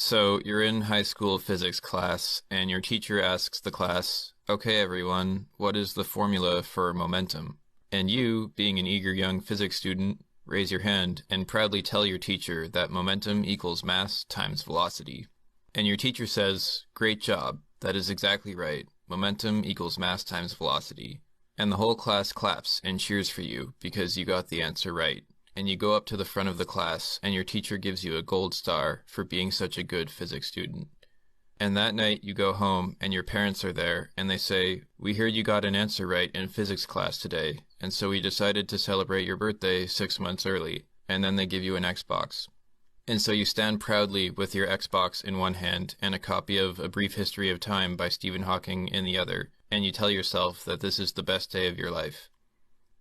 So you're in high school physics class, and your teacher asks the class, "Okay, everyone, what is the formula for momentum?" And you, being an eager young physics student, raise your hand and proudly tell your teacher that momentum equals mass times velocity. And your teacher says, "Great job, that is exactly right. Momentum equals mass times velocity." And the whole class claps and cheers for you because you got the answer right. And you go up to the front of the class, and your teacher gives you a gold star for being such a good physics student. And that night you go home, and your parents are there, and they say, "We heard you got an answer right in physics class today, and so we decided to celebrate your birthday 6 months early," and then they give you an Xbox. And so you stand proudly with your Xbox in one hand and a copy of A Brief History of Time by Stephen Hawking in the other, and you tell yourself that this is the best day of your life.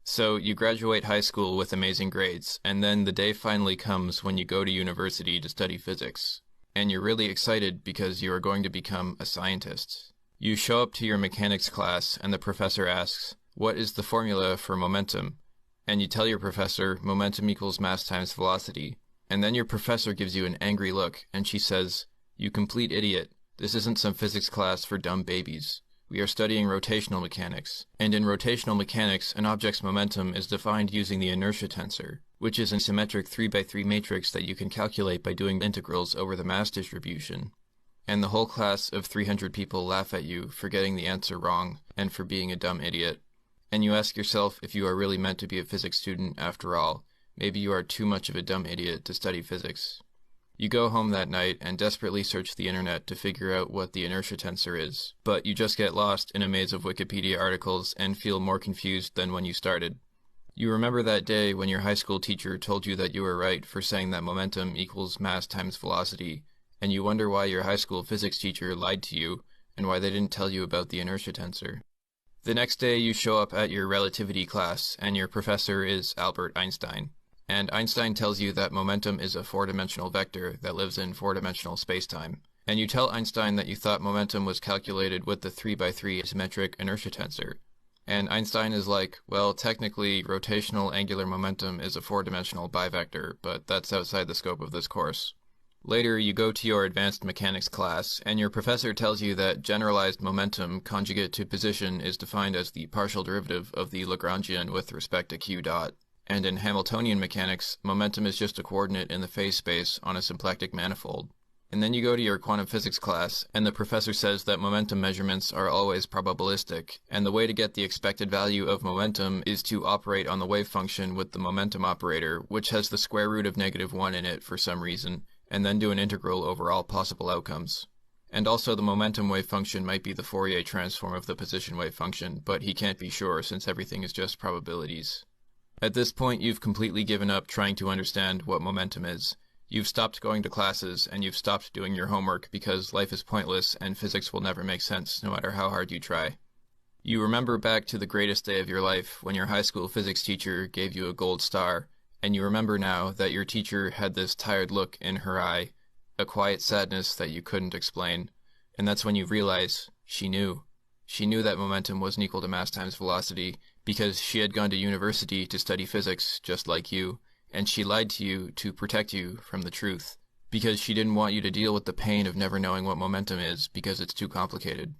So you graduate high school with amazing grades, and then the day finally comes when you go to university to study physics. And you're really excited because you are going to become a scientist. You show up to your mechanics class, and the professor asks, "What is the formula for momentum?" And you tell your professor, "Momentum equals mass times velocity." And then your professor gives you an angry look, and she says, "You complete idiot. This isn't some physics class for dumb babies. We are studying rotational mechanics, and in rotational mechanics, an object's momentum is defined using the inertia tensor, which is a symmetric 3x3 matrix that you can calculate by doing integrals over the mass distribution." And the whole class of 300 people laugh at you for getting the answer wrong and for being a dumb idiot. And you ask yourself if you are really meant to be a physics student after all. Maybe you are too much of a dumb idiot to study physics. You go home that night and desperately search the internet to figure out what the inertia tensor is, but you just get lost in a maze of Wikipedia articles and feel more confused than when you started. You remember that day when your high school teacher told you that you were right for saying that momentum equals mass times velocity, and you wonder why your high school physics teacher lied to you and why they didn't tell you about the inertia tensor. The next day you show up at your relativity class, and your professor is Albert Einstein. And Einstein tells you that momentum is a four-dimensional vector that lives in four-dimensional spacetime. And you tell Einstein that you thought momentum was calculated with the 3x3 symmetric inertia tensor. And Einstein is like, "Well, technically, rotational angular momentum is a four-dimensional bivector, but that's outside the scope of this course." Later, you go to your advanced mechanics class, and your professor tells you that generalized momentum conjugate to position is defined as the partial derivative of the Lagrangian with respect to q dot. And in Hamiltonian mechanics, momentum is just a coordinate in the phase space on a symplectic manifold. And then you go to your quantum physics class, and the professor says that momentum measurements are always probabilistic, and the way to get the expected value of momentum is to operate on the wave function with the momentum operator, which has the square root of -1 in it for some reason, and then do an integral over all possible outcomes. And also the momentum wave function might be the Fourier transform of the position wave function, but he can't be sure since everything is just probabilities. At this point, you've completely given up trying to understand what momentum is. You've stopped going to classes, and you've stopped doing your homework because life is pointless and physics will never make sense no matter how hard you try. You remember back to the greatest day of your life when your high school physics teacher gave you a gold star, and you remember now that your teacher had this tired look in her eye, a quiet sadness that you couldn't explain, and that's when you realize she knew. She knew that momentum wasn't equal to mass times velocity, because she had gone to university to study physics just like you, and she lied to you to protect you from the truth, because she didn't want you to deal with the pain of never knowing what momentum is because it's too complicated.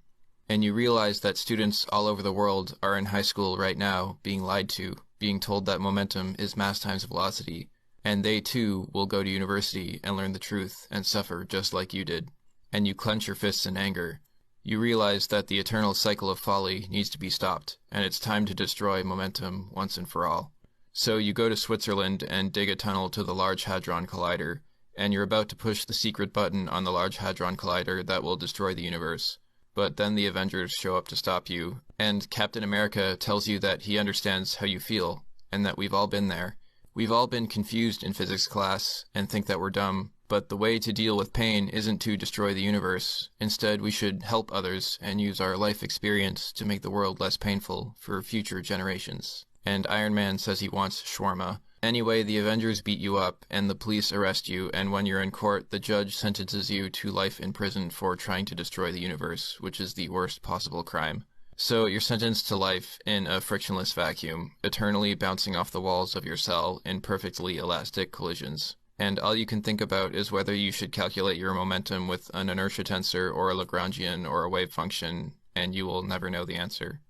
And you realize that students all over the world are in high school right now being lied to, being told that momentum is mass times velocity, and they too will go to university and learn the truth and suffer just like you did. And you clench your fists in anger. You realize that the eternal cycle of folly needs to be stopped, and it's time to destroy momentum once and for all. So you go to Switzerland and dig a tunnel to the Large Hadron Collider, and you're about to push the secret button on the Large Hadron Collider that will destroy the universe. But then the Avengers show up to stop you, and Captain America tells you that he understands how you feel, and that we've all been there. We've all been confused in physics class and think that we're dumb. But the way to deal with pain isn't to destroy the universe. Instead, we should help others and use our life experience to make the world less painful for future generations. And Iron Man says he wants shawarma. Anyway, the Avengers beat you up, and the police arrest you, and when you're in court, the judge sentences you to life in prison for trying to destroy the universe, which is the worst possible crime. So you're sentenced to life in a frictionless vacuum, eternally bouncing off the walls of your cell in perfectly elastic collisions. and all you can think about is whether you should calculate your momentum with an inertia tensor or a Lagrangian or a wave function, and you will never know the answer.